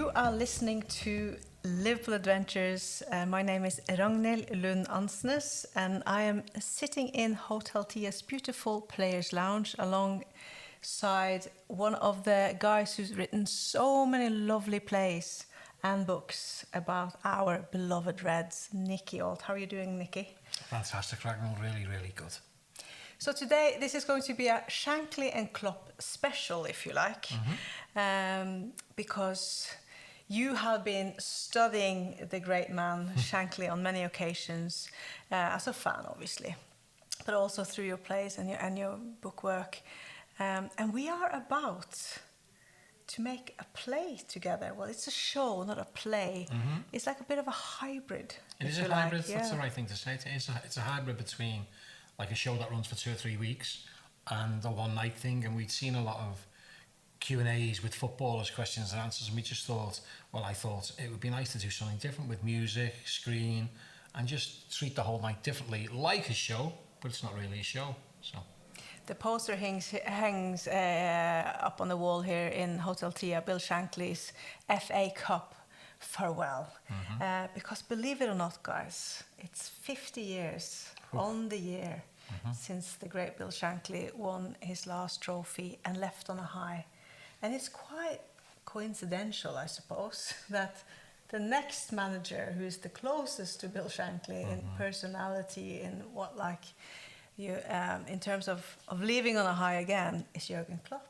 You are listening to Liverpool Adventures. My name is Ragnhild Lund Ansnes, and I am sitting in Hotel Tia's beautiful Players Lounge alongside one of the guys who's written so many lovely plays and books about our beloved Reds, Nicky Allt. How are you doing, Nicky? Fantastic, Ragnhild. Really, really good. So today, this is going to be a Shankly and Klopp special, if you like, because you have been studying the great man Shankly on many occasions, as a fan, obviously, but also through your plays and your book work. And we are about to make a play together. Well, it's a show, not a play. It's like a bit of a hybrid. It is a hybrid. That's the right thing to say. It's a hybrid between like a show that runs for 2 or 3 weeks and a one-night thing. And we'd seen a lot of Q&As with footballers, questions and answers, and we just thought, I thought it would be nice to do something different with music, screen, and just treat the whole night differently, like a show, but it's not really a show. So the poster hangs up on the wall here in Hotel Tia, Bill Shankly's FA Cup Farwell. Because believe it or not, guys, it's 50 years on the year since the great Bill Shankly won his last trophy and left on a high. And it's quite coincidental, I suppose, that the next manager who is the closest to Bill Shankly in personality, in in terms of leaving on a high again, is Jürgen Klopp.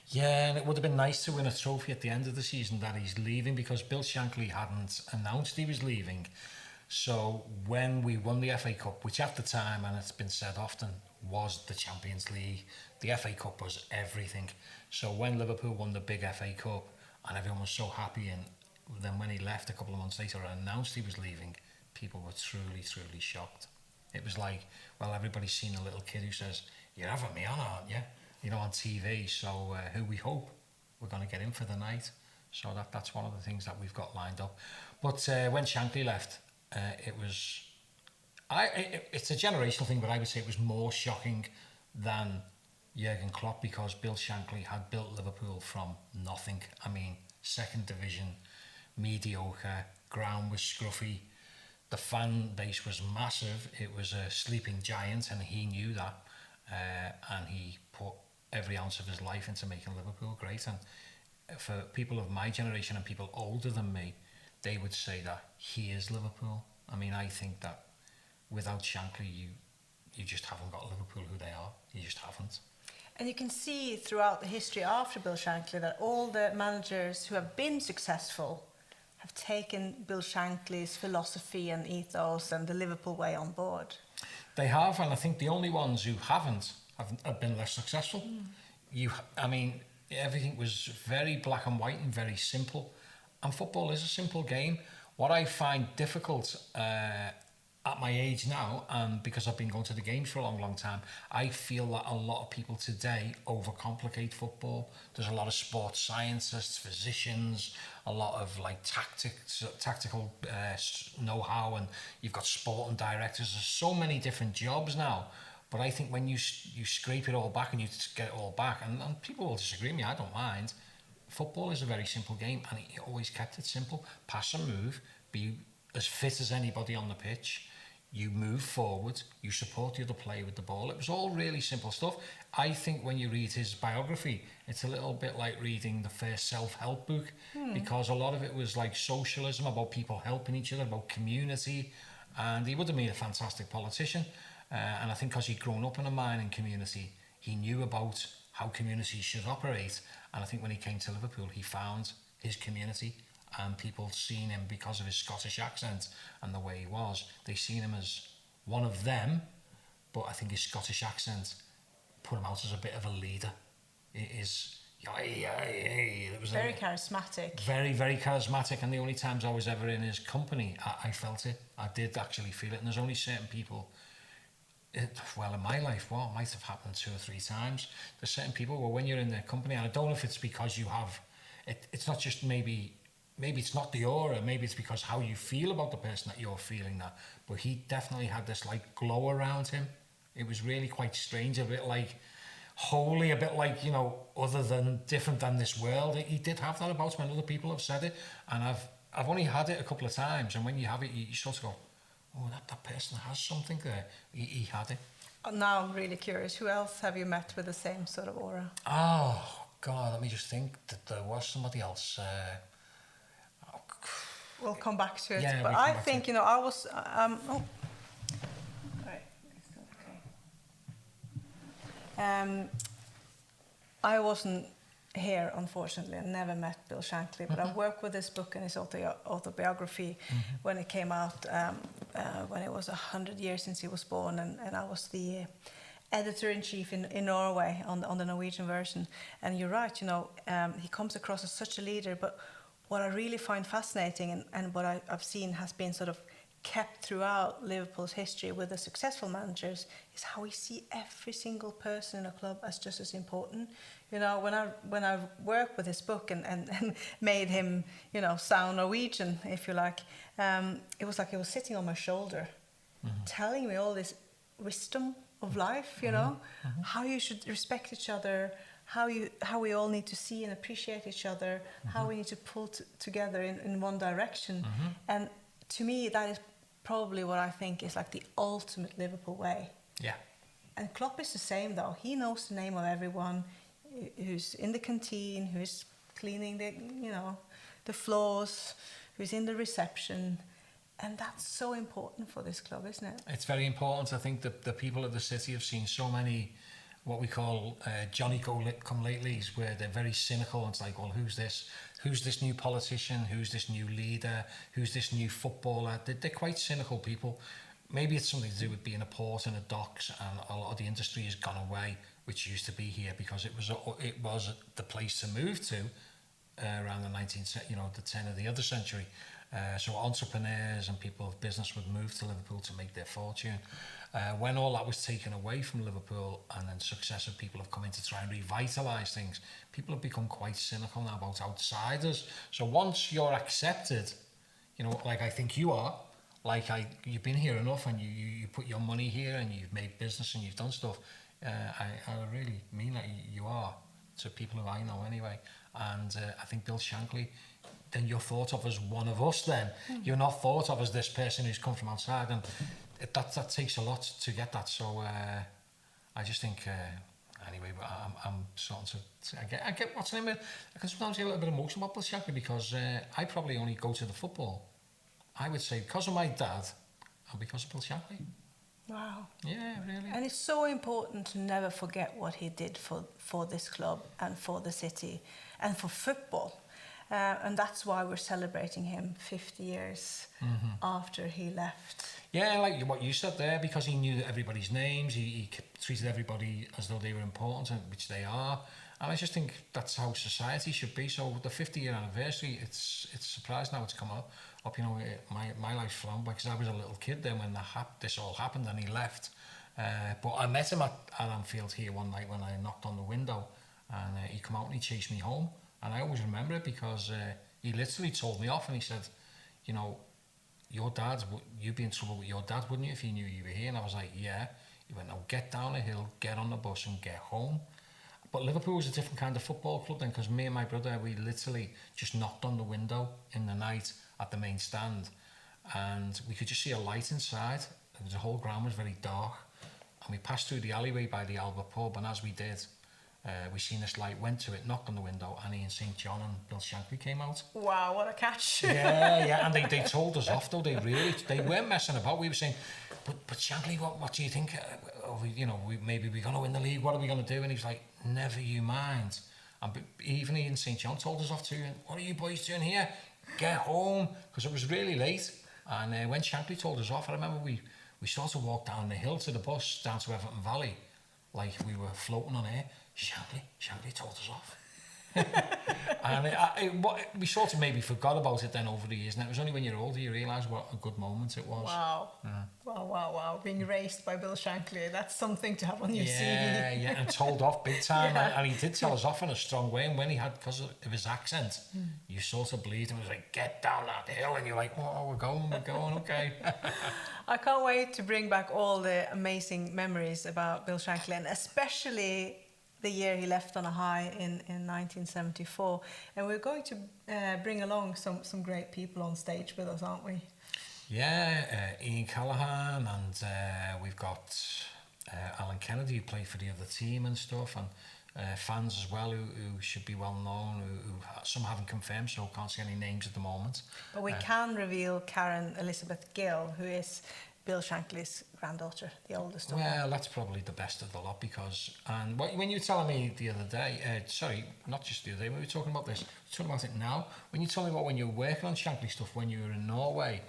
Yeah, and it would have been nice to win a trophy at the end of the season that he's leaving, because Bill Shankly hadn't announced he was leaving. So when we won the FA Cup, which at the time, and it's been said often, was the Champions League, the FA Cup was everything. So when Liverpool won the big FA Cup and everyone was so happy, and then when he left a couple of months later and announced he was leaving, people were truly, truly shocked. It was like, everybody's seen a little kid who says, "You're having me on, aren't you?" You know, on TV. So who we hope we're going to get in for the night. So that's one of the things that we've got lined up. But when Shankly left, it's a generational thing, but I would say it was more shocking than Jürgen Klopp, because Bill Shankly had built Liverpool from nothing. I mean, second division, mediocre, ground was scruffy, the fan base was massive, it was a sleeping giant, and he knew that, and he put every ounce of his life into making Liverpool great. And for people of my generation and people older than me, they would say that he is Liverpool. I mean, I think that without Shankly, you just haven't got Liverpool who they are. You just haven't. And you can see throughout the history after Bill Shankly that all the managers who have been successful have taken Bill Shankly's philosophy and ethos and the Liverpool way on board. They have, and I think the only ones who haven't have been less successful. Everything was very black and white and very simple. And football is a simple game. What I find difficult at my age now, because I've been going to the games for a long, long time, I feel that a lot of people today overcomplicate football. There's a lot of sports scientists, physicians, a lot of tactical know-how, and you've got sporting directors. There's so many different jobs now. But I think when you scrape it all back and you get it all back, and people will disagree with me, I don't mind. Football is a very simple game, and he always kept it simple. Pass and move, be as fit as anybody on the pitch. You move forward, you support the other player with the ball. It was all really simple stuff. I think when you read his biography, it's a little bit like reading the first self-help book, because a lot of it was like socialism, about people helping each other, about community, and he would have been a fantastic politician. And I think because he'd grown up in a mining community, he knew about how communities should operate. And I think when he came to Liverpool, he found his community, and people seen him because of his Scottish accent and the way he was. They seen him as one of them, but I think his Scottish accent put him out as a bit of a leader. It was very charismatic. Very, very charismatic, and the only times I was ever in his company, I felt it. I did actually feel it, and there's only certain people. In my life, it might have happened 2 or 3 times. There's certain people where when you're in their company, and I don't know if it's because you have, it's not just maybe it's not the aura, maybe it's because how you feel about the person that you're feeling that, but he definitely had this glow around him. It was really quite strange, a bit like holy, a bit like, you know, other than, different than this world. He did have that about him, and other people have said it, and I've only had it a couple of times, and when you have it, you sort of go, oh, that person has something there. He had it. Now I'm really curious, who else have you met with the same sort of aura? Oh, God, let me just think that there was somebody else. We'll come back to it. Yeah, but I think, you know, I was... oh. Right. It's still okay. I wasn't here, unfortunately. I never met Bill Shankly, but I worked with this book and his autobiography when it came out, when it was 100 years since he was born, and I was the editor-in-chief in Norway on the Norwegian version. And you're right, you know, he comes across as such a leader, but what I really find fascinating, and what I've seen has been sort of kept throughout Liverpool's history with the successful managers, is how we see every single person in a club as just as important. You know, when I worked with his book and made him, you know, sound Norwegian, if you like, it was like he was sitting on my shoulder, telling me all this wisdom of life, you know, how you should respect each other, how we all need to see and appreciate each other, how we need to pull together in one direction. And to me, that is probably what I think is like the ultimate Liverpool way. Yeah. And Klopp is the same, though. He knows the name of everyone who's in the canteen, who's cleaning the, you know, the floors, who's in the reception. And that's so important for this club, isn't it? It's very important. I think that the people of the city have seen so many what we call Johnny-come-latelys, where they're very cynical. And it's like, well, who's this? Who's this new politician? Who's this new leader? Who's this new footballer? They're quite cynical people. Maybe it's something to do with being a port and a docks, and a lot of the industry has gone away, which used to be here because it was the place to move to around the 19th, you know, the 10 of the other century. So entrepreneurs and people of business would move to Liverpool to make their fortune. When all that was taken away from Liverpool, and then successive people have come in to try and revitalise things, people have become quite cynical now about outsiders. So once you're accepted, you know, like I think you are, like you've been here enough, and you put your money here, and you've made business, and you've done stuff. I really mean that you are, to people who I know anyway. And I think Bill Shankly, then you're thought of as one of us then. You're not thought of as this person who's come from outside, and that takes a lot to get that. So I just think, anyway, I'm starting to, I get what's the name of it. I can sometimes get a little bit emotional about Bill Shankly, because I probably only go to the football, I would say, because of my dad and because of Bill Shankly. Wow. Yeah, really. And it's so important to never forget what he did for this club and for the city and for football. And that's why we're celebrating him 50 years after he left. Yeah, like what you said there, because he knew everybody's names, he treated everybody as though they were important, which they are. And I just think that's how society should be. So the 50-year anniversary, it's surprised now it's come up. You know, my life's flown by, because I was a little kid then when this all happened, and he left. But I met him at Anfield here one night when I knocked on the window, and he come out and he chased me home. And I always remember it, because he literally told me off, and he said, you know, your dad, you'd be in trouble with your dad, wouldn't you, if he knew you were here? And I was like, yeah. He went, now get down the hill, get on the bus and get home. But Liverpool was a different kind of football club then, because me and my brother, we literally just knocked on the window in the night at the main stand, and we could just see a light inside. The whole ground was very dark, and we passed through the alleyway by the Albert pub, and as we did, we seen this light, went to it, knocked on the window, and Ian St John and Bill Shankly came out. Wow, what a catch. Yeah, and they told us off though, they weren't messing about. We were saying, but Shankly, what do you think? You know, maybe we're going to win the league, what are we going to do? And he's like, never you mind. And even Ian St John told us off too, what are you boys doing here? Get home, because it was really late. And when Shankly told us off, I remember we sort of walked down the hill to the bus, down to Everton Valley, like we were floating on air. Shankly told us off. And we sort of maybe forgot about it then over the years, and it was only when you're older you realise what a good moment it was. Wow. Yeah. Wow. Being raised by Bill Shankly, that's something to have on your CV. Yeah, and told off big time. Yeah. And he did tell us off in a strong way, and when he had, because of his accent, you sort of believed him. It was like, get down that hill, and you're like, oh, we're going, okay. I can't wait to bring back all the amazing memories about Bill Shankly, and especially the year he left on a high in 1974. And we're going to bring along some great people on stage with us, aren't we? Yeah, Ian Callaghan, and we've got Alan Kennedy, who played for the other team and stuff, and fans as well who should be well known, who some haven't confirmed, so can't see any names at the moment. But we can reveal Karen Elizabeth Gill, who is Bill Shankly's granddaughter, the oldest of them. Well, that's probably the best of the lot, because, and when you were telling me the other day, sorry, not just the other day, we were talking about this, we're talking about it now, when you told me about when you were working on Shankly stuff when you were in Norway,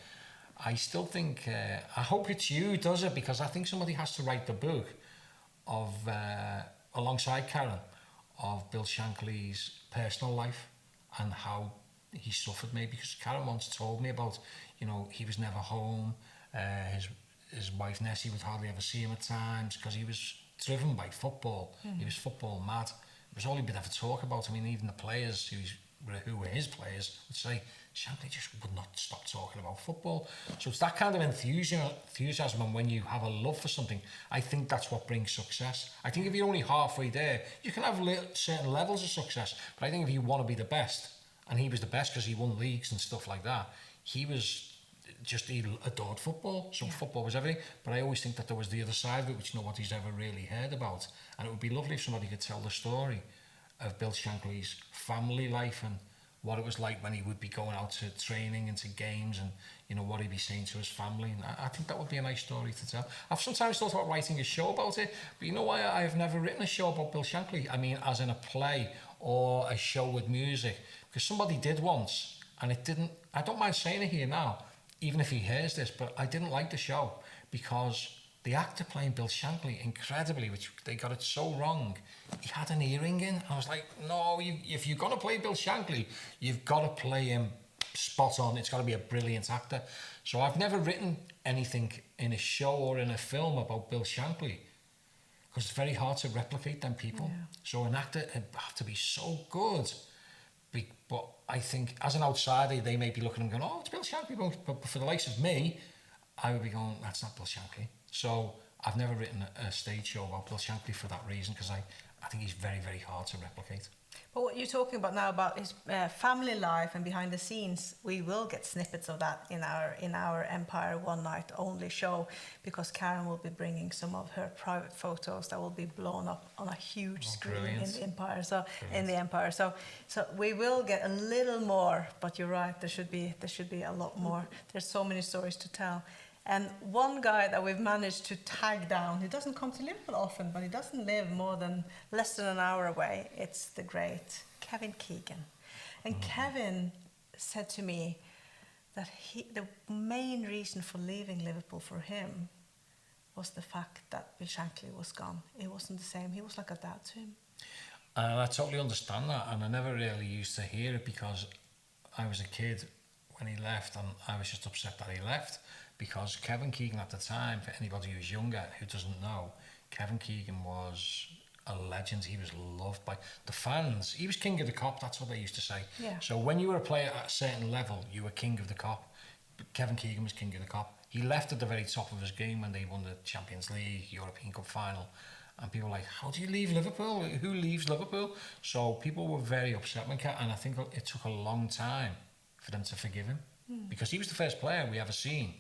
I still think, I hope it's you who does it, because I think somebody has to write the book of, alongside Karen, of Bill Shankly's personal life and how he suffered maybe, because Karen once told me about, you know, he was never home, his wife Nessie would hardly ever see him at times because he was driven by football. He was football mad. It was all he would ever talk about. I mean, even the players who were his players would say, Shankly just would not stop talking about football. So it's that kind of enthusiasm, and when you have a love for something, I think that's what brings success. I think if you're only halfway there, you can have certain levels of success, but I think if you want to be the best, and he was the best because he won leagues and stuff like that, he adored football, so football was everything. But I always think that there was the other side of it, which nobody's ever really heard about, and it would be lovely if somebody could tell the story of Bill Shankly's family life and what it was like when he would be going out to training and to games, and you know what he'd be saying to his family. And I think that would be a nice story to tell. I've sometimes thought about writing a show about it, but you know why I've never written a show about Bill Shankly? I mean, as in a play or a show with music, because somebody did once, and it didn't. I don't mind saying it here now, even if he hears this, but I didn't like the show because the actor playing Bill Shankly, incredibly, which they got it so wrong, he had an earring in. I was like, no, if you're going to play Bill Shankly, you've got to play him spot on. It's got to be a brilliant actor. So I've never written anything in a show or in a film about Bill Shankly because it's very hard to replicate them people. Yeah. So an actor would have to be so good. But I think as an outsider, they may be looking and going, oh, it's Bill Shankly. But for the likes of me, I would be going, that's not Bill Shankly. So I've never written a stage show about Bill Shankly for that reason, because I think he's very, very hard to replicate. But what you're talking about now about his family life and behind the scenes, we will get snippets of that in our Empire One Night Only show, because Karen will be bringing some of her private photos that will be blown up on a huge screen in the Empire. So we will get a little more, but you're right, there should be a lot more. There's so many stories to tell. And one guy that we've managed to tag down, he doesn't come to Liverpool often, but he doesn't live less than an hour away. It's the great Kevin Keegan. And Kevin said to me that the main reason for leaving Liverpool for him was the fact that Bill Shankly was gone. It wasn't the same. He was like a dad to him. And I totally understand that, and I never really used to hear it because I was a kid when he left, and I was just upset that he left. Because Kevin Keegan at the time, for anybody who's younger who doesn't know, Kevin Keegan was a legend. He was loved by the fans. He was king of the cop, that's what they used to say. Yeah. So when you were a player at a certain level, you were king of the cop. But Kevin Keegan was king of the cop. He left at the very top of his game when they won the Champions League, European Cup final. And people were like, how do you leave Liverpool? Who leaves Liverpool? So people were very upset when and I think it took a long time for them to forgive him. Because he was the first player we ever seen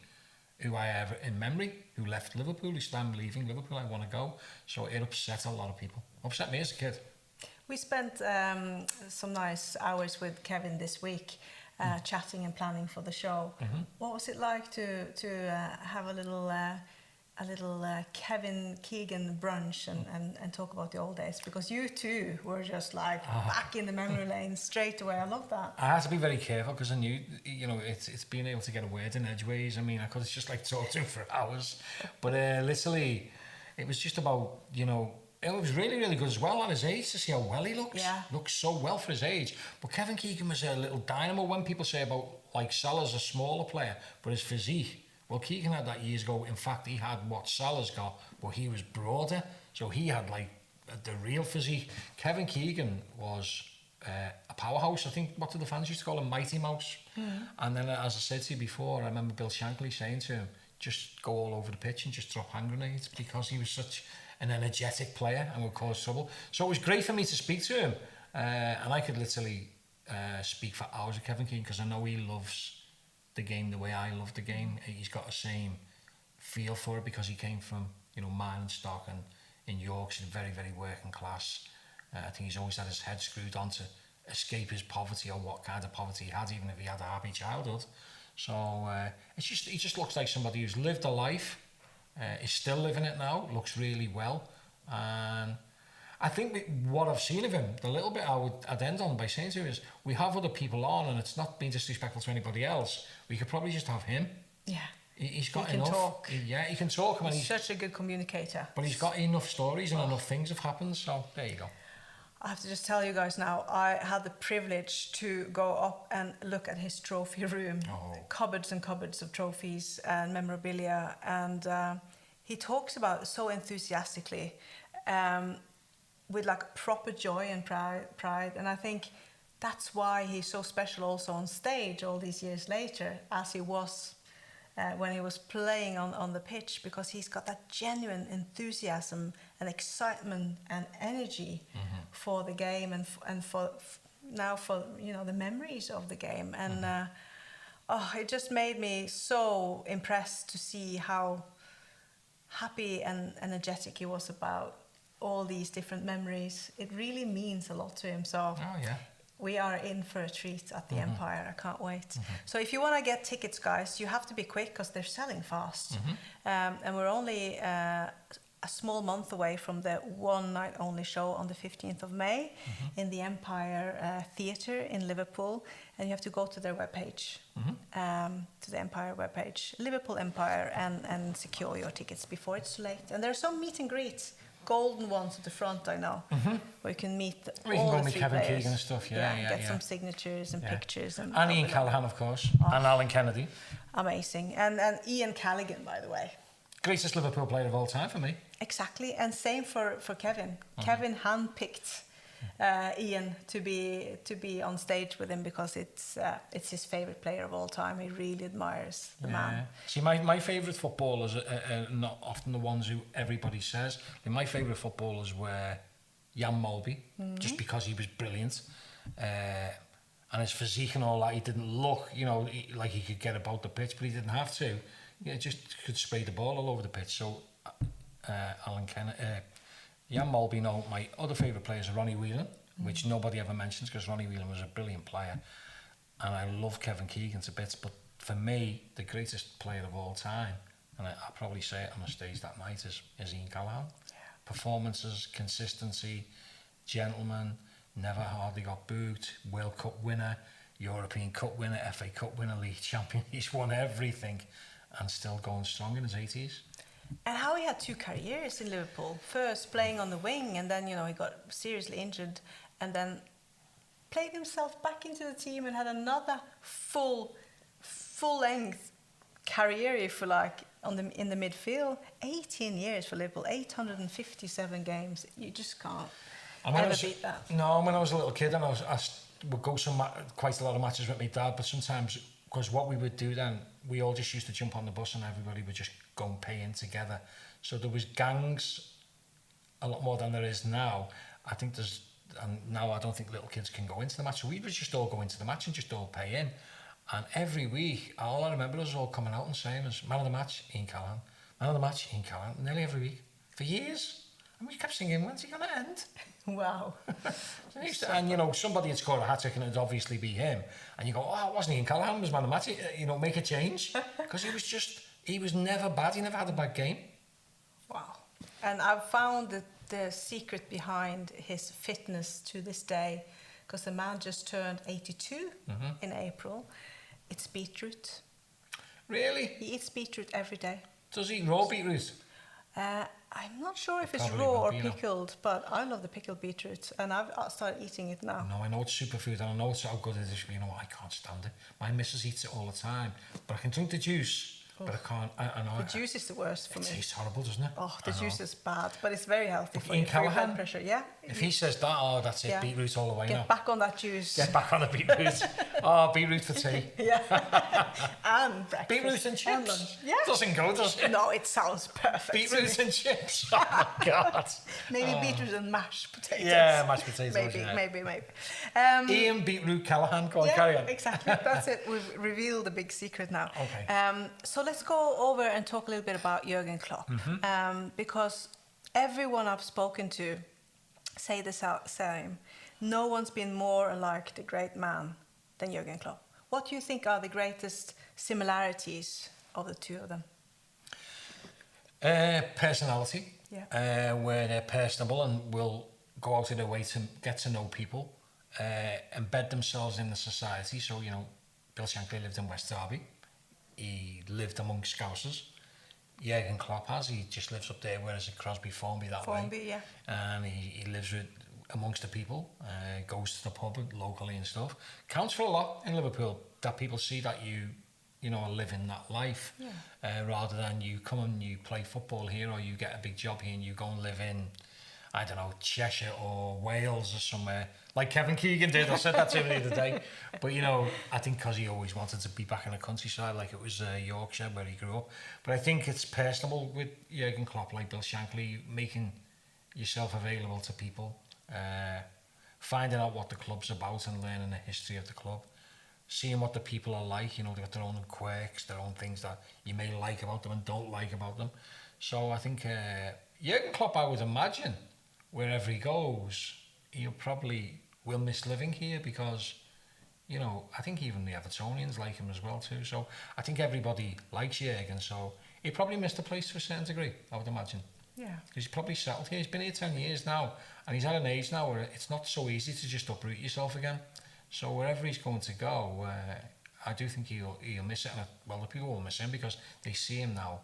who I ever in memory who left Liverpool, who said, I'm leaving Liverpool, I want to go. So it upset a lot of people. Upset me as a kid. We spent some nice hours with Kevin this week, chatting and planning for the show. What was it like to have a little Kevin Keegan brunch and talk about the old days? Because you too were just like back in the memory lane straight away. I love that. I had to be very careful because I knew, it's being able to get a word in edgeways. I mean, I could have just talked to him for hours, but literally, it was just about, it was really, really good as well at his age to see how well he looks. Yeah. Looks so well for his age. But Kevin Keegan was a little dynamo. When people say about Salah's a smaller player, but his physique. Well, Keegan had that years ago. In fact, he had what Salah's got, but he was broader. So he had the real physique. Kevin Keegan was a powerhouse. I think, what did the fans used to call him? Mighty Mouse. And then, as I said to you before, I remember Bill Shankly saying to him, just go all over the pitch and just drop hand grenades, because he was such an energetic player and would cause trouble. So it was great for me to speak to him, and I could literally speak for hours with Kevin Keegan, because I know he loves the game the way I love the game. He's got the same feel for it, because he came from, you know, mine stock and in Yorkshire, very, very working class. I think he's always had his head screwed on to escape his poverty, or what kind of poverty he had, even if he had a happy childhood. So he just looks like somebody who's lived a life, is still living it now, looks really well. And I think what I've seen of him, the little bit I'd end on by saying to him is, we have other people on, and it's not being disrespectful to anybody else. We could probably just have him. Yeah. He's got he can enough. Talk. He can talk. He's such a good communicator. But he's got enough stories and enough things have happened. So there you go. I have to just tell you guys now, I had the privilege to go up and look at his trophy room. Cupboards and cupboards of trophies and memorabilia. And he talks about it so enthusiastically, with like proper joy and pride. And I think that's why he's so special also on stage all these years later, as he was when he was playing on the pitch, because he's got that genuine enthusiasm and excitement and energy for the game, and for you know, the memories of the game. And it just made me so impressed to see how happy and energetic he was about all these different memories. It really means a lot to him. So we are in for a treat at the Empire. I can't wait. So if you want to get tickets, guys, you have to be quick, because they're selling fast. And we're only a small month away from the one night only show on the 15th of May in the Empire Theatre in Liverpool. And you have to go to their webpage, to the Empire webpage, Liverpool Empire, and secure your tickets before it's too late. And there's some meet and greets, golden ones at the front, I know, where you can meet all the three Kevin players. Keegan and stuff. Get some signatures and pictures. And Ian Callaghan, of course, and Alan Kennedy. Amazing. And Ian Callaghan, by the way. Greatest Liverpool player of all time for me. Exactly, and same for Kevin. Kevin handpicked Ian to be on stage with him, because it's his favourite player of all time. He really admires the man. See, my favourite footballers are not often the ones who everybody says. My favourite footballers were Jan Molby, just because he was brilliant. And his physique and all that, he didn't look, you know, like he could get about the pitch, but he didn't have to. He just could spray the ball all over the pitch. So Jan Molby. No, my other favourite players are Ronnie Whelan, which nobody ever mentions, because Ronnie Whelan was a brilliant player, and I love Kevin Keegan to bits. But for me, the greatest player of all time, and I'll probably say it on the stage that night, is Ian Callaghan. Performances, consistency, gentleman, never hardly got booed, World Cup winner, European Cup winner, FA Cup winner, League champion. He's won everything, and still going strong in his 80s. And how he had two careers in Liverpool. First playing on the wing, and then, you know, he got seriously injured, and then played himself back into the team and had another full-length career, if you like, in the midfield. 18 years for Liverpool, 857 games. You just can't ever beat that. No, when I was a little kid, and I would go quite a lot of matches with my dad, but sometimes, because what we would do then, we all just used to jump on the bus and everybody would just go and pay in together. So there was gangs a lot more than there is now. I think and now I don't think little kids can go into the match. So we would just all go into the match and just all pay in. And every week, all I remember was all coming out and saying was, man of the match, Ian Callaghan. Man of the match, Ian Callaghan. Nearly every week. For years. And we kept singing, when's it going to end? Wow. And, you know, somebody had scored a hat-trick and it'd obviously be him. And you go, it wasn't Ian Callaghan, it was man of the match. You know, make a change. Because he was never bad. He never had a bad game. Wow. And I've found the secret behind his fitness to this day, because the man just turned 82 in April. It's beetroot. Really? He eats beetroot every day. Does he eat raw beetroot? I'm not sure if it's Probably raw not, or pickled, but I love the pickled beetroot, and I've started eating it now. No, I know it's superfood, and I know it's how good it is. You know, I can't stand it. My missus eats it all the time, but I can drink the juice. but I can't. I know. The juice is the worst for it me. It tastes horrible, doesn't it? Oh, the juice is bad, but it's very healthy for In your blood Callaghan, pressure. Yeah. if he says that, oh, that's it, beetroot all the way now. Get back on that juice. Get back on the beetroot. Oh, beetroot for tea. Yeah. And breakfast. Beetroot and chips. And lunch. Yeah. Doesn't go, does it? No, it sounds perfect. Beetroot and chips. Oh my God. Maybe beetroot and mashed potatoes. Yeah, mashed potatoes. Maybe. Ian Beetroot Callaghan. Go on, carry on. Exactly. That's it. We've revealed the big secret now. Okay. So let's go over and talk a little bit about Jürgen Klopp, because everyone I've spoken to say the same. No one's been more like the great man than Jürgen Klopp. What do you think are the greatest similarities of the two of them? Personality. Yeah. Where they're personable and will go out of their way to get to know people, embed themselves in the society. So, you know, Bill Shankly lived in West Derby. He lived among Scousers. Jürgen Klopp has. He just lives up there, whereas Crosby, Formby way. Formby, yeah. And he lives amongst the people, goes to the pub locally and stuff. Counts for a lot in Liverpool, that people see that you know, are living that life, rather than you come and you play football here, or you get a big job here and you go and live in, I don't know, Cheshire or Wales or somewhere, like Kevin Keegan did. I said that to him the other day. But, you know, I think because he always wanted to be back in the countryside, like it was Yorkshire where he grew up. But I think it's personable with Jürgen Klopp, like Bill Shankly, making yourself available to people, finding out what the club's about and learning the history of the club, seeing what the people are like. You know, they've got their own quirks, their own things that you may like about them and don't like about them. So I think Jürgen Klopp, I would imagine, wherever he goes, he'll probably will miss living here, because, you know, I think even the Evertonians like him as well too. So I think everybody likes Jürgen, so he probably missed the place to a certain degree, I would imagine. Yeah. Because he's probably settled here. He's been here 10 years now, and he's at an age now where it's not so easy to just uproot yourself again. So wherever he's going to go, I do think he'll miss it. And well, the people will miss him because they see him now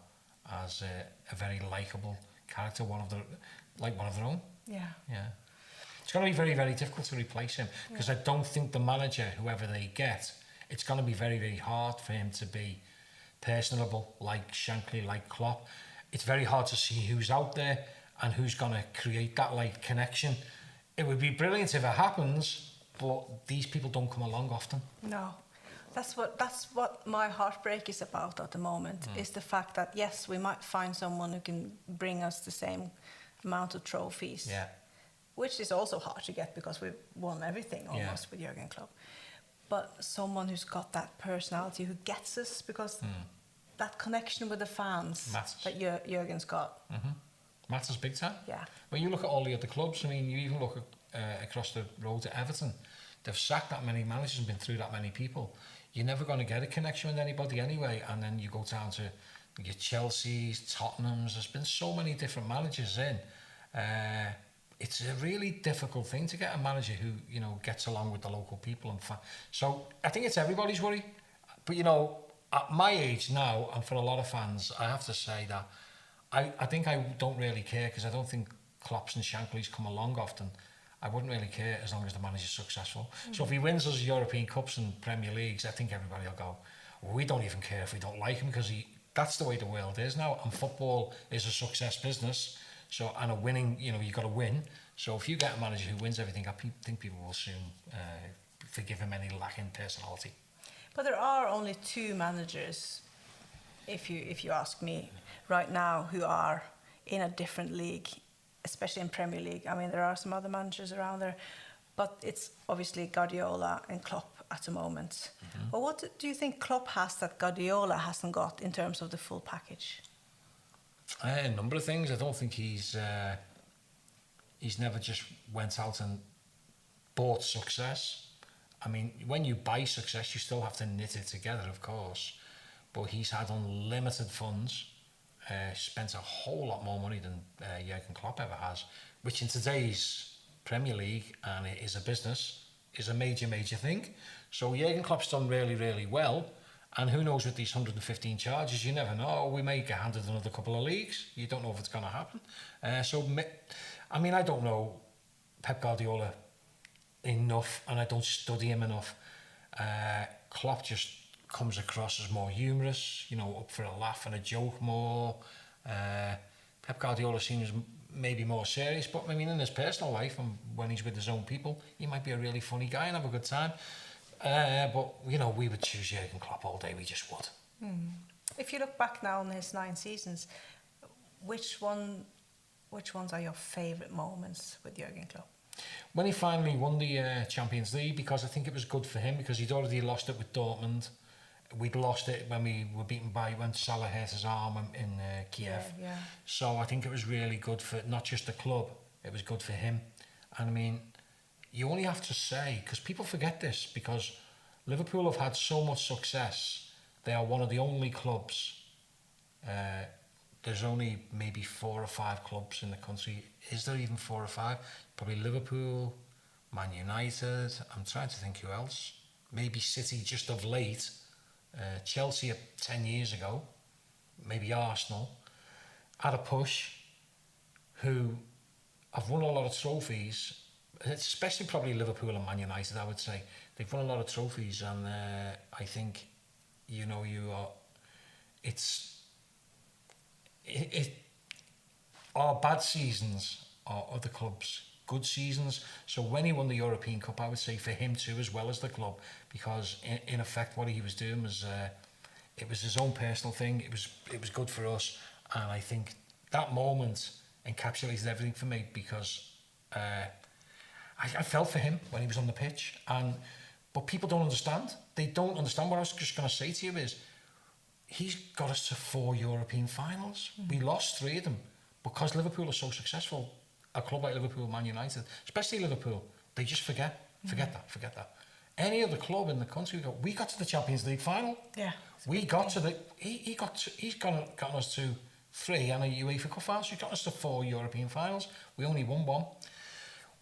as a very likeable character, one of their own. Yeah. Yeah. It's going to be very, very difficult to replace him, because I don't think the manager, whoever they get, it's going to be very, very hard for him to be personable like Shankly, like Klopp. It's very hard to see who's out there and who's going to create that like connection. It would be brilliant if it happens, but these people don't come along often. No. That's what my heartbreak is about at the moment, is the fact that, yes, we might find someone who can bring us the same amount of trophies. Yeah. Which is also hard to get because we've won everything almost with Jürgen Klopp. But someone who's got that personality, who gets us, because that connection with the fans that Jürgen's got. Matters big time. Yeah. When you look at all the other clubs, I mean, you even look at across the road to Everton, they've sacked that many managers and been through that many people. You're never going to get a connection with anybody anyway. And then you go down to your Chelsea's, Tottenham's. There's been so many different managers in. It's a really difficult thing to get a manager who, you know, gets along with the local people. And so I think it's everybody's worry. But, you know, at my age now, and for a lot of fans, I have to say that I think I don't really care, because I don't think Klopps and Shanklys come along often. I wouldn't really care as long as the manager's successful. So if he wins us European Cups and Premier Leagues, I think everybody will go, we don't even care if we don't like him, because that's the way the world is now. And football is a success business. So, and a winning, you know, you've got to win. So if you get a manager who wins everything, I think people will soon forgive him any lacking personality. But there are only two managers, if you ask me, right now, who are in a different league, especially in Premier League. I mean, there are some other managers around there, but it's obviously Guardiola and Klopp at the moment. But what do you think Klopp has that Guardiola hasn't got in terms of the full package? A number of things. I don't think he's never just went out and bought success. I mean, when you buy success, you still have to knit it together, of course. But he's had unlimited funds, spent a whole lot more money than Jürgen Klopp ever has, which in today's Premier League, and it is a business, is a major, major thing. So Jürgen Klopp's done really, really well. And who knows, with these 115 charges, you never know. We may get handed another couple of leagues. You don't know if it's going to happen. I mean, I don't know Pep Guardiola enough, and I don't study him enough. Klopp just comes across as more humorous, you know, up for a laugh and a joke more. Pep Guardiola seems maybe more serious, but I mean, in his personal life and when he's with his own people, he might be a really funny guy and have a good time. But, you know, we would choose Jürgen Klopp all day, we just would. If you look back now on his 9 seasons, which ones are your favourite moments with Jürgen Klopp? When he finally won the Champions League, because I think it was good for him, because he'd already lost it with Dortmund. We'd lost it when we were beaten by, when Salah hurt his arm in Kiev. Yeah. So I think it was really good for not just the club, it was good for him. And I mean, you only have to say, because people forget this, because Liverpool have had so much success. They are one of the only clubs, there's only maybe 4 or 5 clubs in the country. Is there even 4 or 5? Probably Liverpool, Man United, I'm trying to think who else. Maybe City just of late, Chelsea 10 years ago, maybe Arsenal, had a push, who have won a lot of trophies, especially probably Liverpool and Man United, I would say. They've won a lot of trophies, and I think, you know, our bad seasons are other clubs' good seasons. So when he won the European Cup, I would say for him too, as well as the club, because in effect what he was doing was it was his own personal thing. It was good for us, and I think that moment encapsulated everything for me, because I felt for him when he was on the pitch, but people don't understand. They don't understand. What I was just going to say to you is, he's got us to 4 European finals. We lost 3 of them because Liverpool are so successful. A club like Liverpool, Man United, especially Liverpool, they just forget that. Any other club in the country, we got to the Champions League final. Yeah. We got to the, he's gotten us to 3 and a UEFA Cup final, so he got us to 4 European finals. We only won 1.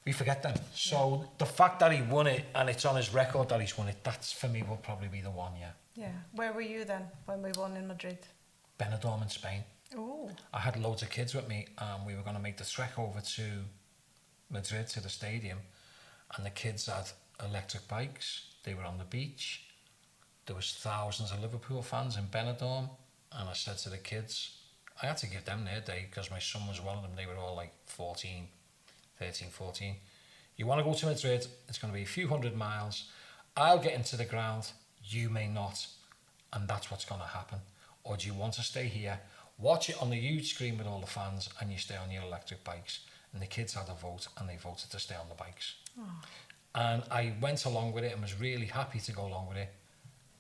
We forget them. So the fact that he won it, and it's on his record that he's won it, that's for me will probably be the one, yeah. Yeah. Where were you then when we won in Madrid? Benidorm in Spain. Oh. I had loads of kids with me, and we were going to make the trek over to Madrid, to the stadium, and the kids had electric bikes. They were on the beach. There was thousands of Liverpool fans in Benidorm, and I said to the kids, I had to give them their day, because my son was one of them. They were all like 13, 14. You want to go to Madrid, it's going to be a few 100 miles. I'll get into the ground, you may not, and that's what's going to happen. Or do you want to stay here, watch it on the huge screen with all the fans, and you stay on your electric bikes? And the kids had a vote, and they voted to stay on the bikes. Oh. And I went along with it and was really happy to go along with it.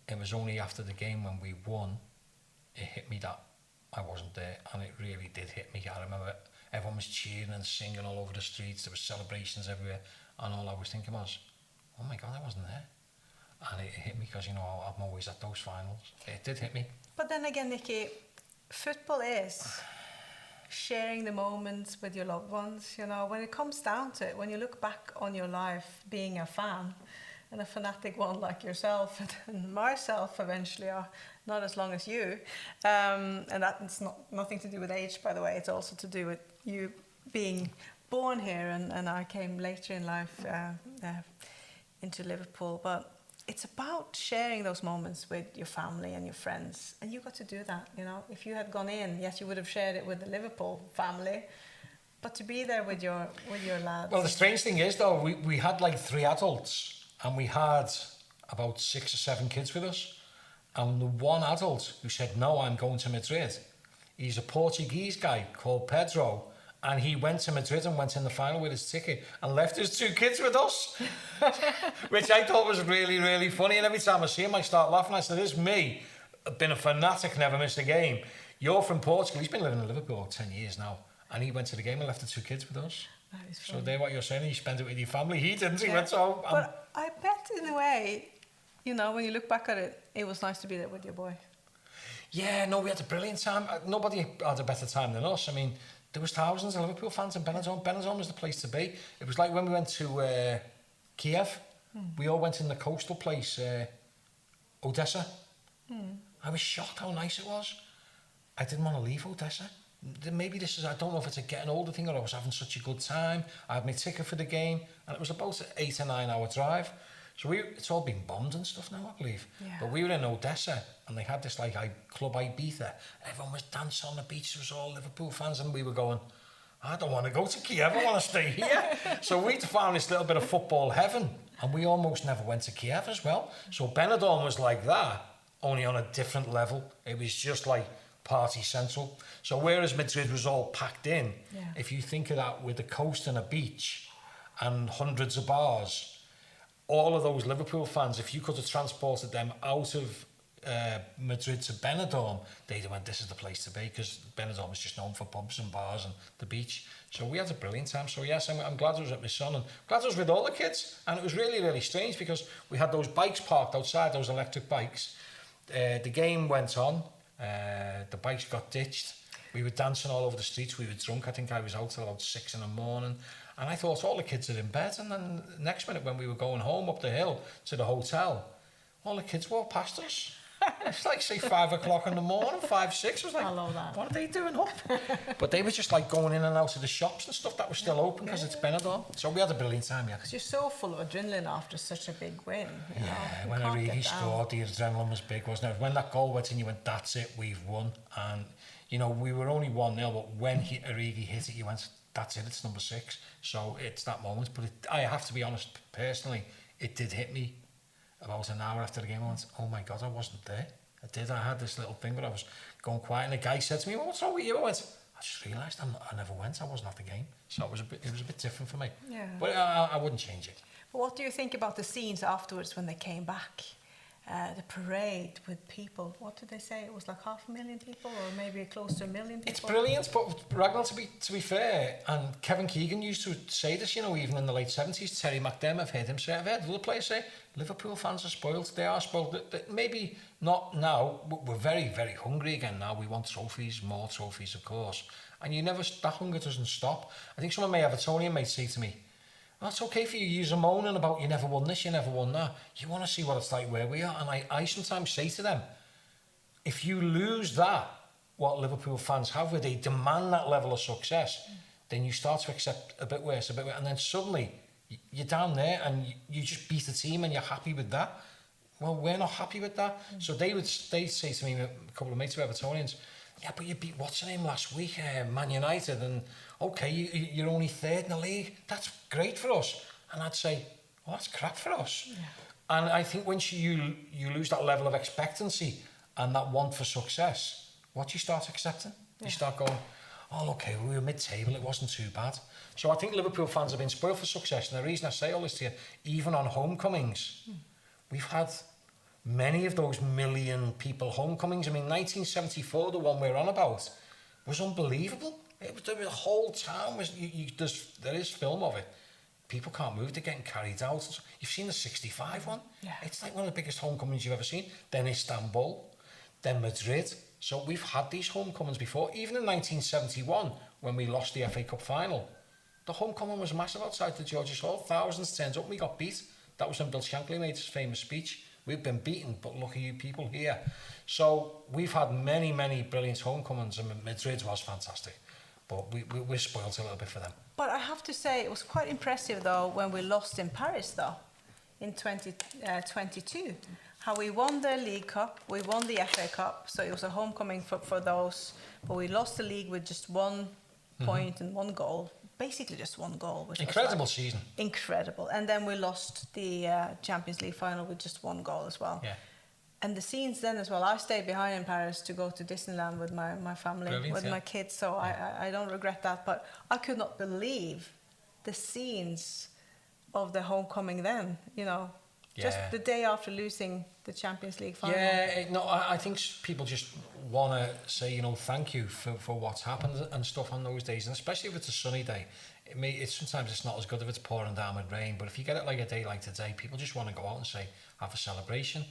It was only after the game when we won, it hit me that I wasn't there, and it really did hit me. I remember everyone was cheering and singing all over the streets. There were celebrations everywhere, and all I was thinking was, oh my God, I wasn't there. And it hit me because, you know, I'm always at those finals. It did hit me. But then again, Nicky, football is sharing the moments with your loved ones. You know, when it comes down to it, when you look back on your life being a fan, and a fanatic one like yourself and myself eventually, are not as long as you, and that's nothing to do with age, by the way. It's also to do with you being born here, and I came later in life into Liverpool. But it's about sharing those moments with your family and your friends, and you got to do that. You know, if you had gone in, yes, you would have shared it with the Liverpool family, but to be there with your lads. Well, the strange thing is, though, we had like 3 adults, and we had about 6 or 7 kids with us, and the one adult who said, no, I'm going to Madrid, he's a Portuguese guy called Pedro, and he went to Madrid and went in the final with his ticket and left his 2 kids with us, which I thought was really, really funny. And every time I see him, I start laughing. I said, this is me, I've been a fanatic, never missed a game. You're from Portugal. He's been living in Liverpool 10 years now, and he went to the game and left the 2 kids with us. That is funny. So there, what you're saying, you spent it with your family. He didn't. He Yeah. went home. But I bet, in a way, you know, when you look back at it, it was nice to be there with your boy. Yeah, no, we had a brilliant time. Nobody had a better time than us. I mean, there was thousands of Liverpool fans in Benidorm. Benidorm was the place to be. It was like when we went to Kiev. We all went in the coastal place, Odessa. I was shocked how nice it was. I didn't want to leave Odessa. Maybe this is, I don't know if it's a getting older thing, or I was having such a good time. I had my ticket for the game, and it was about an 8 or 9 hour drive. So it's all been bombed and stuff now, I believe. Yeah. But we were in Odessa, and they had this like club Ibiza. Everyone was dancing on the beach. There was all Liverpool fans, and we were going, I don't want to go to Kiev. I want to stay here. So we found this little bit of football heaven, and we almost never went to Kiev as well. So Benidorm was like that, only on a different level. It was just like party central. So whereas Madrid was all packed in, if you think of that with the coast and a beach and hundreds of bars, all of those Liverpool fans, if you could have transported them out of Madrid to Benidorm, they'd have went, this is the place to be, because Benidorm is just known for pubs and bars and the beach. So we had a brilliant time. So yes, I'm glad I was at my son, and glad I was with all the kids. And it was really, really strange, because we had those bikes parked outside, those electric bikes. The game went on. The bikes got ditched. We were dancing all over the streets. We were drunk. I think I was out till about 6 in the morning. And I thought all the kids are in bed. And then the next minute, when we were going home up the hill to the hotel, all the kids walked past us. It's like, say, 5 o'clock in the morning, 5, 6. I was like, what are they doing up? But they were just like going in and out of the shops and stuff that was still open, because it's Benidorm. So we had a brilliant time, yeah. Because you're so full of adrenaline after such a big win. You know? When Origi scored, the adrenaline was big, wasn't it? When that goal went in, you went, that's it, we've won. And, you know, we were only 1-0, but when Origi hit it, you went, that's it, it's number 6. So it's that moment. But I have to be honest, personally, it did hit me about an hour after the game. I went, oh my God, I wasn't there. I had this little thing where I was going quiet, and the guy said to me, well, what's wrong with you? I went, I just realised I never went. I wasn't at the game. So it was a bit different for me. Yeah. But I wouldn't change it. But what do you think about the scenes afterwards when they came back? The parade with people. What did they say? It was like 500,000 people, or maybe close to 1 million people? It's brilliant, but Ragnhild, to be fair, and Kevin Keegan used to say this, you know, even in the late 70s, Terry McDermott, I've heard him say, I've heard other players say, Liverpool fans are spoiled. They are spoiled. Maybe not now. We're very, very hungry again now. We want trophies, more trophies, of course. And that hunger doesn't stop. I think some of my Evertonian mates say to me, well, it's okay for you to moaning about you never won this, you never won that. You want to see what it's like where we are. And I sometimes say to them, if you lose that, what Liverpool fans have, where they demand that level of success, then you start to accept a bit worse, and then suddenly you're down there and you just beat the team and you're happy with that. Well, we're not happy with that. So they'd say to me, a couple of mates of Evertonians, yeah, but you beat what's her name last week, Man United, and okay, you're only 3rd in the league. That's great for us. And I'd say, well, that's crap for us. Yeah. And I think once you lose that level of expectancy and that want for success, what do you start accepting? Yeah. You start going, oh, okay, we were mid-table, it wasn't too bad. So I think Liverpool fans have been spoiled for success. And the reason I say all this to you, even on homecomings, we've had many of those million people homecomings. I mean, 1974, the one we're on about, was unbelievable. The whole town was. There is film of it. People can't move; they're getting carried out. You've seen the '65 one. Yeah. It's like one of the biggest homecomings you've ever seen. Then Istanbul, then Madrid. So we've had these homecomings before. Even in 1971, when we lost the FA Cup final, the homecoming was massive outside the George's Hall. Thousands turned up. We got beat. That was when Bill Shankly made his famous speech. We've been beaten, but look at you people here. So we've had many, many brilliant homecomings, and Madrid was fantastic. But we're spoiled a little bit for them. But I have to say, it was quite impressive, though, when we lost in Paris, though, in 2022. How we won the League Cup, we won the FA Cup, so it was a homecoming for those. But we lost the league with just 1 point and 1 goal. Basically just 1 goal. Which incredible was season. Incredible. And then we lost the Champions League final with just 1 goal as well. Yeah. And the scenes then as well, I stayed behind in Paris to go to Disneyland with my family, with my kids, so I don't regret that. But I could not believe the scenes of the homecoming then, you know, just the day after losing the Champions League final. Yeah, no, I think people just want to say, you know, thank you for what's happened and stuff on those days, and especially if it's a sunny day. Sometimes it's not as good if it's pouring down with rain, but if you get it like a day like today, people just want to go out and say, have a celebration.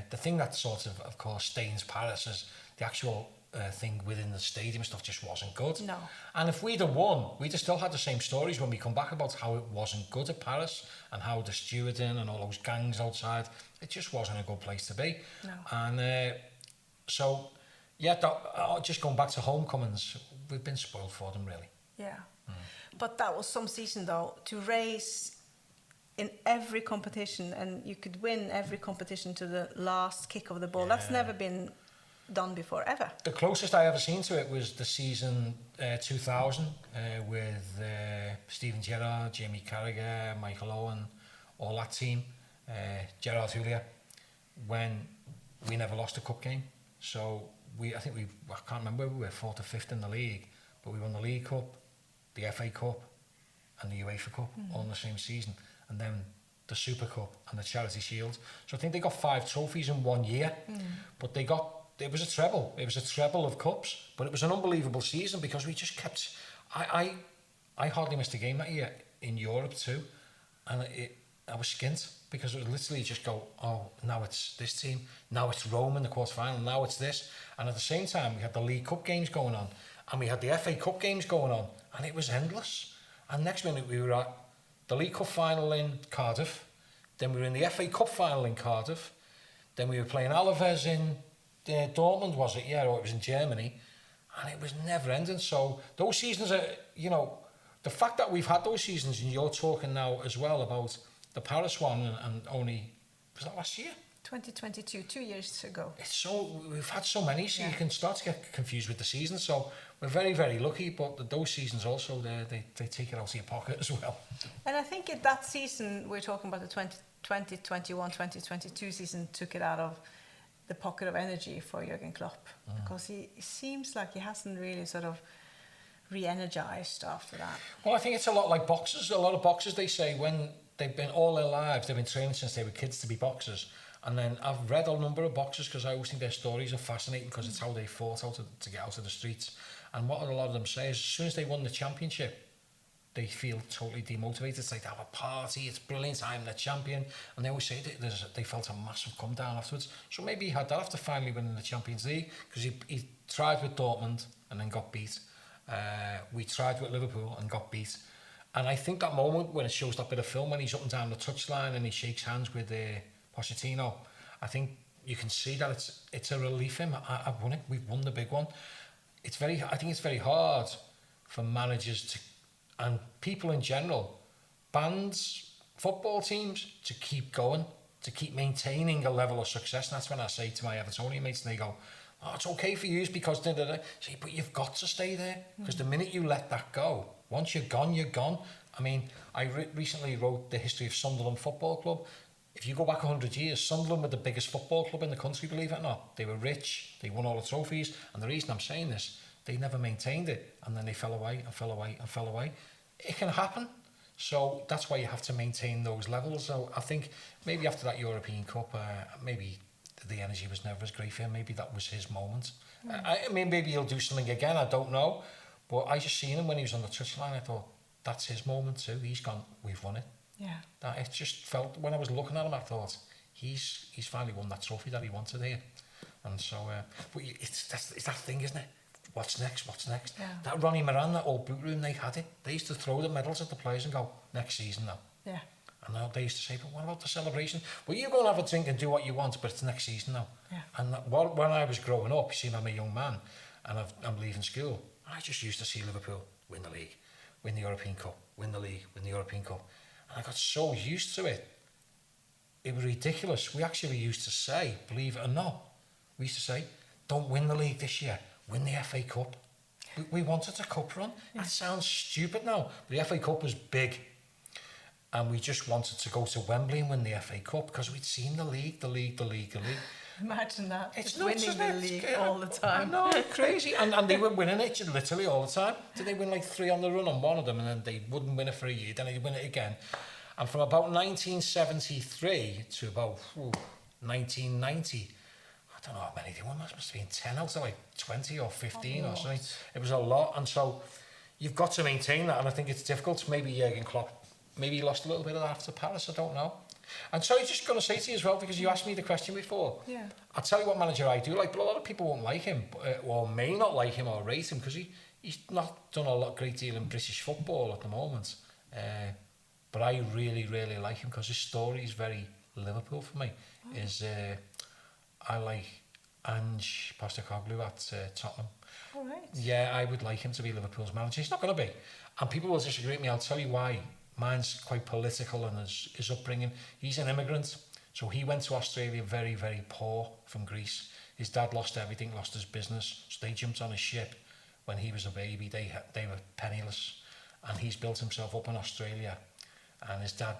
The thing that sort of course, stains Paris is the actual thing within the stadium stuff just wasn't good. No. And if we'd have won, we'd have still had the same stories when we come back about how it wasn't good at Paris and how the stewarding and all those gangs outside, it just wasn't a good place to be. No. And so, yeah, just going back to homecomings, we've been spoiled for them, really. Yeah. But that was some season, though, to raise in every competition, and you could win every competition to the last kick of the ball. That's never been done before, ever. The closest I ever seen to it was the season 2000 with Steven Gerrard, Jamie Carragher, Michael Owen, all that team, Gerard Houllier, when we never lost a cup game. So I can't remember, we were 4th or 5th in the league, but we won the League Cup, the FA Cup and the UEFA Cup all in the same season, and then the Super Cup and the Charity Shield. So I think they got 5 trophies in 1 year, but it was a treble. It was a treble of cups, but it was an unbelievable season because we just kept... I hardly missed a game that year in Europe too, and I was skint because it was literally just go, oh, now it's this team, now it's Rome in the quarter-final, now it's this. And at the same time, we had the League Cup games going on, and we had the FA Cup games going on, and it was endless. And next minute we were at the League Cup final in Cardiff, then we were in the FA Cup final in Cardiff, then we were playing Alaves in Dortmund, was it? Yeah, or it was in Germany, and it was never ending. So those seasons are, you know, the fact that we've had those seasons, and you're talking now as well about the Paris one, and only, was that last year? 2022, 2 years ago. We've had so many, so you can start to get confused with the seasons. So we're very, very lucky, but those seasons also, they take it out of your pocket as well. And I think that season, we're talking about the 2021, 2022 season, took it out of the pocket of energy for Jürgen Klopp, because he seems like he hasn't really sort of re-energized after that. Well, I think it's a lot like boxers. A lot of boxers, they say, when they've been all their lives, they've been training since they were kids to be boxers. And then I've read a number of boxers because I always think their stories are fascinating because it's how they fought to get out of the streets. And what a lot of them say is as soon as they won the championship, they feel totally demotivated. It's like they have a party, it's brilliant, I'm the champion. And they always say they felt a massive come down afterwards. So maybe he had that after finally winning the Champions League, because he tried with Dortmund and then got beat. We tried with Liverpool and got beat. And I think that moment when it shows that bit of film when he's up and down the touchline and he shakes hands with Pochettino, I think you can see that it's a relief for him. I've won it. We've won the big one. I think it's very hard for managers to, and people in general, bands, football teams, to keep going, to keep maintaining a level of success. And that's when I say to my Evertonian mates, and they go, oh, it's okay for you because say, but you've got to stay there, because the minute you let that go, once you're gone, you're gone. I mean, I recently wrote the history of Sunderland Football Club. If you go back 100 years, Sunderland were the biggest football club in the country, believe it or not. They were rich, they won all the trophies, and the reason I'm saying this, they never maintained it, and then they fell away and fell away and fell away. It can happen, so that's why you have to maintain those levels. So I think maybe after that European Cup, maybe the energy was never as great for him. Maybe that was his moment. I mean, maybe he'll do something again, I don't know. But I just seen him when he was on the touchline, I thought, that's his moment too. He's gone, we've won it. Yeah. That it just felt, when I was looking at him, I thought, he's finally won that trophy that he wanted here. And so, but it's that thing, isn't it? What's next? Yeah. That Ronnie Moran, that old boot room, they had it. They used to throw the medals at the players and go, next season now. Yeah. And now they used to say, but what about the celebration? Well, you go and have a drink and do what you want, but it's next season now. Yeah. And when I was growing up, you see, I'm a young man, and I'm leaving school, I just used to see Liverpool win the league, win the European Cup, win the league, win the European Cup. And I got so used to it. It was ridiculous. We actually used to say, believe it or not, we used to say, don't win the league this year, win the FA Cup. We wanted a cup run. That sounds stupid now, but the FA Cup was big. And we just wanted to go to Wembley and win the FA Cup because we'd seen the league. Imagine that. It's nuts, winning the league all the time. I know, crazy. And they were winning it literally all the time. Did they win like 3 on the run on one of them, and then they wouldn't win it for a year, then they'd win it again. And from about 1973 to about 1990, I don't know how many they won. Must have been 10 out of like 20 or 15 or something. It was a lot. And so you've got to maintain that. And I think it's difficult. Maybe Jürgen Klopp, maybe he lost a little bit of that after Paris. I don't know. And so I'm just going to say to you as well, because you asked me the question before. Yeah. I'll tell you what manager I do like, but a lot of people won't like him, or may not like him or rate him, because he's not done a great deal in British football at the moment. But I really, really like him because his story is very Liverpool for me. I like Ange Postecoglou at Tottenham. All right. Yeah, I would like him to be Liverpool's manager. He's not going to be. And people will disagree with me. I'll tell you why mine's quite political and his upbringing. He's an immigrant, so he went to Australia very, very poor from Greece. His dad lost everything, lost his business, so they jumped on a ship when he was a baby. They were penniless, and he's built himself up in Australia, and his dad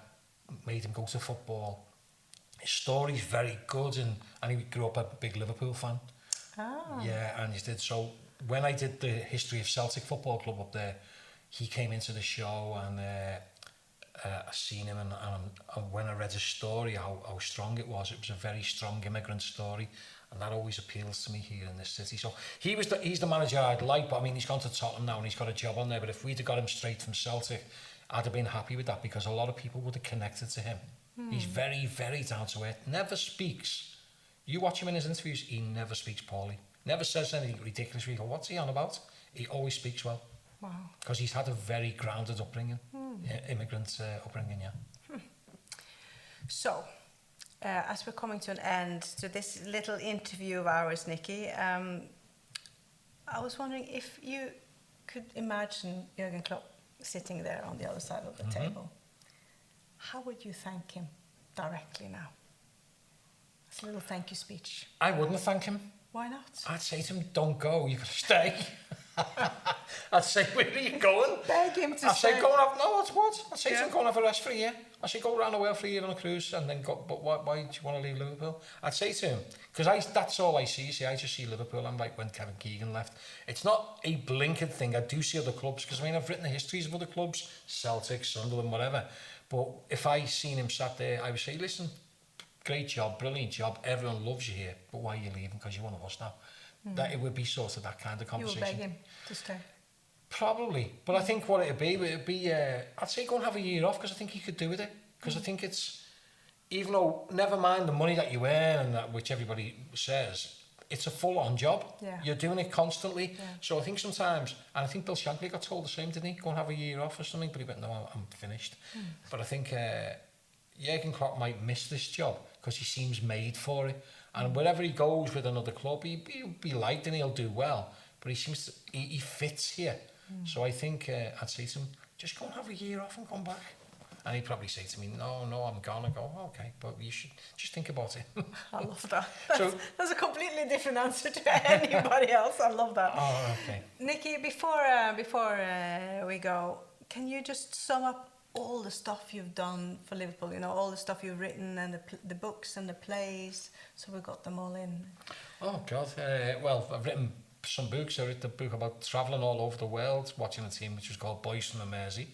made him go to football. His story's very good, and he grew up a big Liverpool fan. Oh. Yeah, and he did. So when I did the history of Celtic Football Club up there, he came into the show, and I seen him, and when I read his story, how strong it was a very strong immigrant story, and that always appeals to me here in this city. So he's the manager I'd like, but I mean, he's gone to Tottenham now and he's got a job on there, but if we'd have got him straight from Celtic, I'd have been happy with that, because a lot of people would have connected to him. He's very, very down to earth, never speaks. You watch him in his interviews, he never speaks poorly, never says anything ridiculous. You go, what's he on about? He always speaks well. Wow. Because he's had a very grounded upbringing, immigrant upbringing, yeah. So, as we're coming to an end to this little interview of ours, Nicky, I was wondering if you could imagine Jürgen Klopp sitting there on the other side of the table. How would you thank him directly now? It's a little thank you speech. I wouldn't thank him. Why not? I'd say to him, don't go, you've got to stay. I'd say, where are you going? Beg him to stay. I'd say, go and have, no, what? I'd say to him, go and have a rest for a year. I'd say, go around the world for a year on a cruise and then go, but why do you want to leave Liverpool? I'd say to him, because that's all I see. You see, I just see Liverpool. I'm like when Kevin Keegan left. It's not a blinkered thing. I do see other clubs, because I mean, I've written the histories of other clubs, Celtic, Sunderland, whatever. But if I seen him sat there, I would say, listen, great job, brilliant job, everyone loves you here, but why are you leaving? Because you're one of us now. That it would be sort of that kind of conversation. You would beg him to stay? Probably, but I think what it'd be, I'd say go and have a year off, because I think he could do with it. Because I think it's, even though, never mind the money that you earn, and that, which everybody says, it's a full-on job. Yeah. You're doing it constantly. Yeah. So I think sometimes, and I think Bill Shankly got told the same, didn't he? Go and have a year off or something, but he went, no, I'm finished. But I think Jürgen Klopp might miss this job, because he seems made for it. And wherever he goes with another club, he'll be liked and he'll do well. But he seems to, he fits here. So I think I'd say to him, just go and have a year off and come back. And he'd probably say to me, no, I'm gone. I go, okay, but you should just think about it. I love that. That's a completely different answer to anybody else. I love that. Oh, okay. Nicky, before we go, can you just sum up all the stuff you've done for Liverpool, you know, all the stuff you've written and the books and the plays, so we got them all in? Oh, God. Well, I've written some books. I wrote the book about travelling all over the world, watching a team, which was called Boys from the Mersey.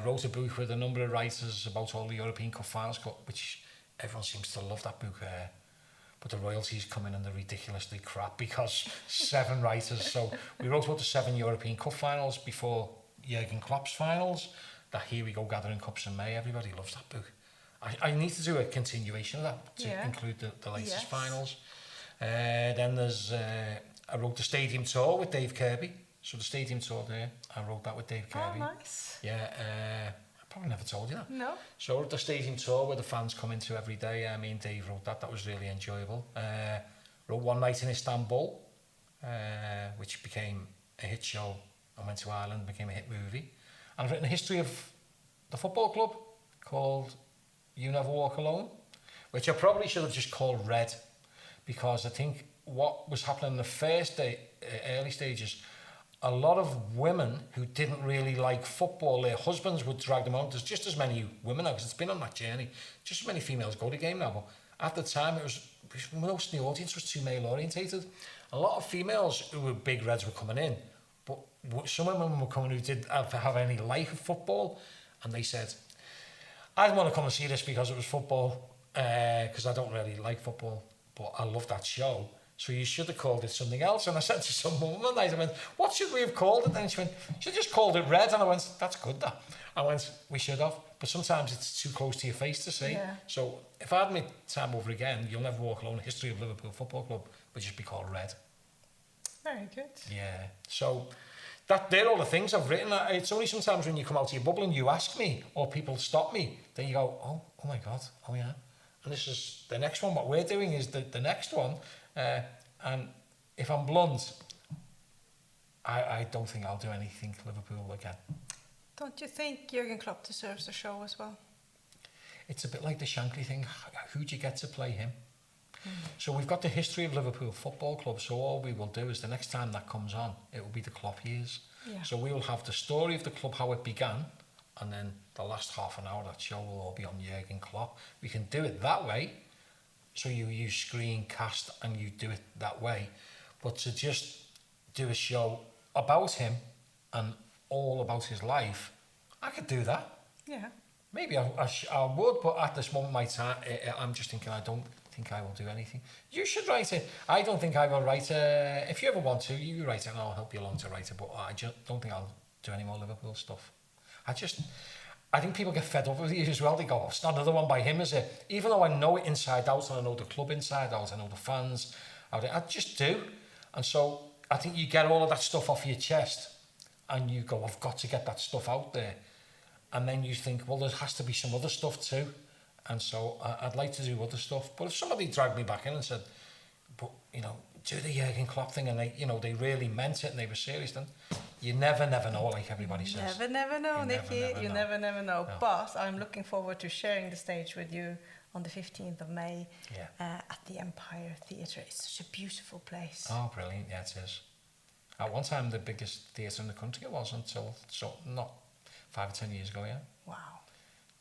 Wrote a book with a number of writers about all the European Cup finals, which everyone seems to love that book. But the royalties come in and they're ridiculously crap, because 7 writers. So we wrote about the 7 European Cup finals before Jürgen Klopp's finals. That Here We Go Gathering Cups in May. Everybody loves that book. I need to do a continuation of that to include the latest finals. Then there's I wrote the Stadium Tour with Dave Kirby. So the Stadium Tour there, I wrote that with Dave Kirby. Oh, nice. Yeah, I probably never told you that. No. So I wrote the Stadium Tour where the fans come into every day. Me and Dave wrote that. That was really enjoyable. Wrote One Night in Istanbul, which became a hit show. I went to Ireland, became a hit movie. And I've written a history of the football club called You Never Walk Alone, which I probably should have just called Red, because I think what was happening in the first early stages, a lot of women who didn't really like football, their husbands would drag them on. There's just as many women now, because it's been on that journey, just as many females go to the game now, but at the time most of the audience was too male orientated. A lot of females who were big Reds were coming in, but some women were coming who didn't have any like of football, and they said, I didn't want to come and see this because it was football, because I don't really like football, but I love that show, so you should have called it something else. And I said to some woman, I went, what should we have called it? And she went, you should have just called it Red. And I went, that's good, that. I went, we should have, but sometimes it's too close to your face to say. Yeah. So if I had my time over again, You'll Never Walk Alone, History of Liverpool Football Club, would just be called Red. Very good. Yeah, so they're all the things I've written. It's only sometimes when you come out of your bubble and you ask me, or people stop me, then you go, oh my God, oh yeah. And this is the next one. What we're doing is the next one. And if I'm blunt, I don't think I'll do anything Liverpool again. Don't you think Jürgen Klopp deserves a show as well? It's a bit like the Shankly thing. Who do you get to play him? So we've got the history of Liverpool Football Club, so all we will do is the next time that comes on, it will be the Klopp years. Yeah. So we will have the story of the club, how it began, and then the last half an hour of that show will all be on Jürgen Klopp. We can do it that way, so you use screencast and you do it that way. But to just do a show about him and all about his life, I could do that. Yeah. Maybe I would, but at this moment in my time, I'm just thinking I don't think I will do anything. You should write it. I don't think I will write it. If you ever want to, you write it and I'll help you along to write it, but I just don't think I'll do any more Liverpool stuff. I think people get fed up with you as well. They go, oh, it's not another one by him, is it? Even though I know it inside out, and I know the club inside out, I know the fans, I just do. And so I think you get all of that stuff off your chest and you go, I've got to get that stuff out there. And then you think, well, there has to be some other stuff too. And so I'd like to do other stuff. But if somebody dragged me back in and said, but, you know, do the Jürgen Klopp thing, and they, you know, they really meant it and they were serious, then you never know, like everybody says. Never know, Nicky. You never know. No. But I'm looking forward to sharing the stage with you on the 15th of May at the Empire Theatre. It's such a beautiful place. Oh, brilliant. Yeah, it is. At one time, the biggest theatre in the country it was until, not 5 or 10 years ago, yeah. Wow.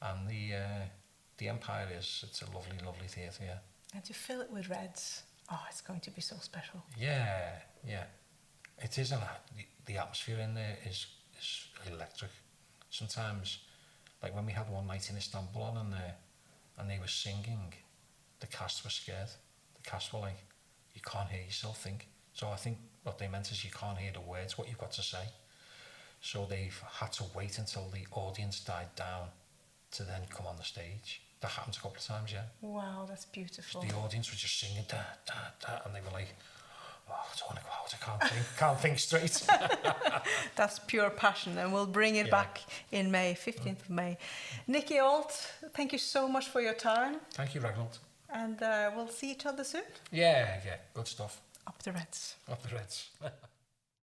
And the Empire it's a lovely, lovely theatre, yeah. And to fill it with Reds, oh, it's going to be so special. Yeah. It is, and the atmosphere in there is electric. Sometimes, like when we had one night in Istanbul on and they were singing, the cast were scared. The cast were like, you can't hear yourself think. So I think what they meant is you can't hear the words, what you've got to say. So they've had to wait until the audience died down to then come on the stage. That happened a couple of times, yeah. Wow, that's beautiful. So the audience was just singing, da, da, da, and they were like, oh, I don't want to go out, I can't think straight. That's pure passion, and we'll bring it back in May, 15th of May. Nicky Allt, thank you so much for your time. Thank you, Ragnhild. And we'll see each other soon. Yeah, good stuff. Up the Reds. Up the Reds.